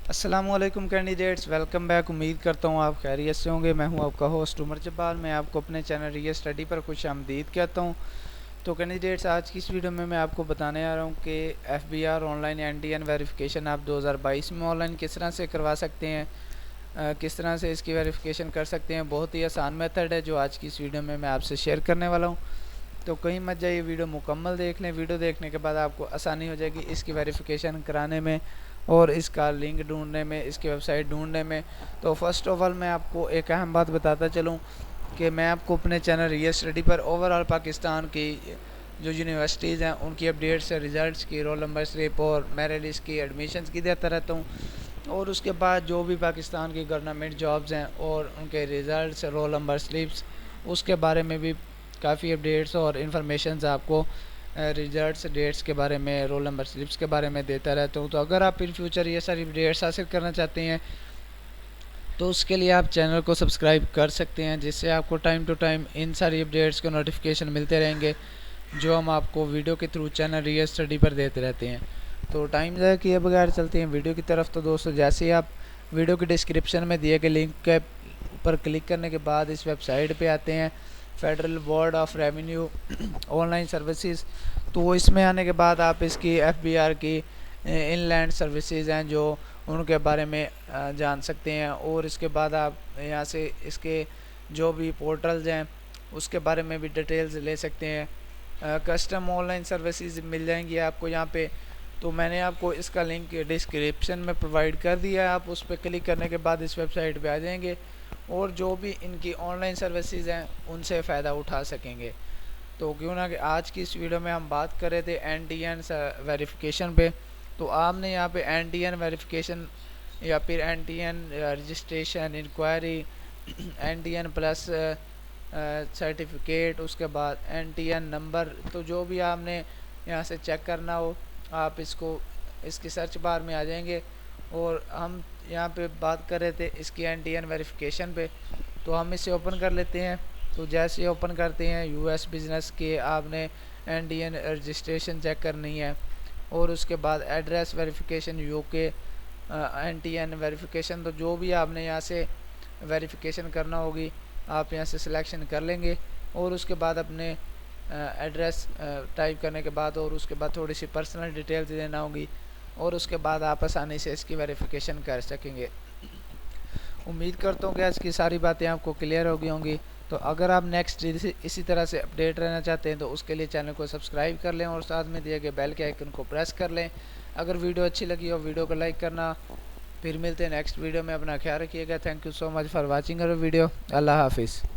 अस्सलामुअलैकुम candidates, welcome back. उम्मीद करता हूँ आप खैरियत से होंगे। मैं हूँ आपका होस्ट उमर जब्बार। मैं आपको अपने चैनल रियल स्टडी पर खुशामदीद कहता हूँ। तो कैंडिडेट्स, आज की इस वीडियो में मैं आपको बताने आ रहा हूँ कि एफबीआर ऑनलाइन एनटीएन वेरिफिकेशन आप 2022 में ऑनलाइन किस तरह से करवा सकते हैं, किस तरह से इसकी वेरिफिकेशन कर सकते हैं। बहुत ही आसान मेथड है जो आज की इस वीडियो में मैं आपसे शेयर करने वाला हूँ। तो कहीं मत जाइए, वीडियो मुकम्मल देख लें। वीडियो देखने के बाद आपको आसानी हो जाएगी इसकी वेरिफिकेशन कराने में और इसका लिंक ढूंढने में, इसकी वेबसाइट ढूंढने में। तो फर्स्ट ऑफ ऑल मैं आपको एक अहम बात बताता चलूँ कि मैं आपको अपने चैनल रियल स्टडी पर ओवरऑल पाकिस्तान की जो यूनिवर्सिटीज़ हैं उनकी अपडेट्स, रिज़ल्ट्स की, रोल नंबर स्लिप और मेरिट लिस्ट की, एडमिशन्स की देता रहता हूँ। और उसके बाद जो भी पाकिस्तान की गवर्नमेंट जॉब्स हैं और उनके रिज़ल्ट्स, रोल नंबर स्लिप्स, उसके बारे में भी काफ़ी अपडेट्स और इन्फॉर्मेशन आपको रिजल्ट्स, डेट्स के बारे में, रोल नंबर स्लिप्स के बारे में देता रहता हूँ। तो अगर आप इन फ्यूचर ये सारी अपडेट्स हासिल करना चाहते हैं तो उसके लिए आप चैनल को सब्सक्राइब कर सकते हैं, जिससे आपको टाइम टू टाइम इन सारी अपडेट्स के नोटिफिकेशन मिलते रहेंगे जो हम आपको वीडियो के थ्रू चैनल रियल स्टडी पर देते रहते हैं। तो टाइम ज़ाया किए बगैर चलते हैं वीडियो की तरफ। तो दोस्तों, जैसे ही आप वीडियो के डिस्क्रिप्शन में दिए गए लिंक के ऊपर क्लिक करने के बाद इस वेबसाइट पे आते हैं, federal board of revenue online services. तो इसमें आने के बाद आप इसकी एफबीआर की इनलैंड सर्विसेज हैं जो उनके बारे में जान सकते हैं। और इसके बाद आप यहाँ से इसके जो भी पोर्टल्स हैं उसके बारे में भी डिटेल्स ले सकते हैं। कस्टम ऑनलाइन सर्विसेज मिल जाएंगी आपको यहाँ पे। तो मैंने आपको इसका लिंक डिस्क्रिप्शन में प्रोवाइड कर दिया है। आप उस पर क्लिक करने के बाद इस वेबसाइट पे आ जाएंगे और जो भी इनकी ऑनलाइन सर्विसेज हैं उनसे फ़ायदा उठा सकेंगे। तो क्यों ना कि आज की इस वीडियो में हम बात कर रहे थे एनटीएन वेरिफिकेशन पे। तो आपने यहाँ पे एनटीएन वेरिफिकेशन या फिर NTN registration inquiry, NTN plus certificate, उसके बाद एनटीएन नंबर, तो जो भी आपने यहाँ से चेक करना हो आप इसको इसकी सर्च बार में आ जाएंगे। और हम यहाँ पे बात कर रहे थे इसकी एनटीएन वेरिफिकेशन पे, तो हम इसे ओपन कर लेते हैं। तो जैसे ही ओपन करते हैं, यूएस बिज़नेस के आपने एनटीएन रजिस्ट्रेशन चेक करनी है और उसके बाद address verification UK NTN verification. तो जो भी आपने यहाँ से वेरिफिकेशन करना होगी आप यहाँ से सिलेक्शन कर लेंगे और उसके बाद अपने एड्रेस टाइप करने के बाद और उसके बाद थोड़ी सी पर्सनल डिटेल्स देना होगी और उसके बाद आप आसानी से इसकी वेरिफिकेशन कर सकेंगे। उम्मीद करता हूँ कि आज की सारी बातें आपको क्लियर हो गई होंगी। तो अगर आप नेक्स्ट इसी तरह से अपडेट रहना चाहते हैं तो उसके लिए चैनल को सब्सक्राइब कर लें और साथ में दिए गए बेल के आइकन को प्रेस कर लें। अगर वीडियो अच्छी लगी हो वीडियो को लाइक करना। फिर मिलते हैं नेक्स्ट वीडियो में। अपना ख्याल रखिएगा। Thank you so much for watching our video. अल्लाह हाफिज़।